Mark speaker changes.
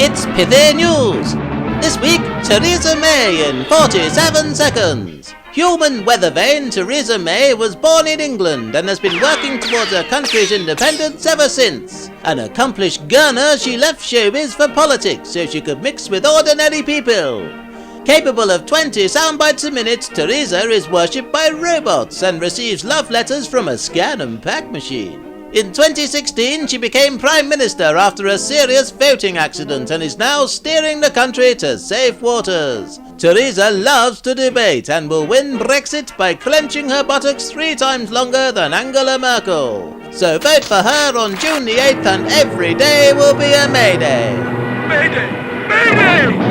Speaker 1: It's Pithy News. This week, Theresa May in 47 seconds. Human weather vane Theresa May was born in England and has been working towards her country's independence ever since. An accomplished gunner, she left showbiz for politics so she could mix with ordinary people. Capable of 20 soundbites a minute, Theresa is worshipped by robots and receives love letters from a scan and pack machine. In 2016, she became Prime Minister after a serious voting accident and is now steering the country to safe waters. Theresa loves to debate and will win Brexit by clenching her buttocks 3 times longer than Angela Merkel. So vote for her on June the 8th and every day will be a May Day.
Speaker 2: Mayday! Mayday!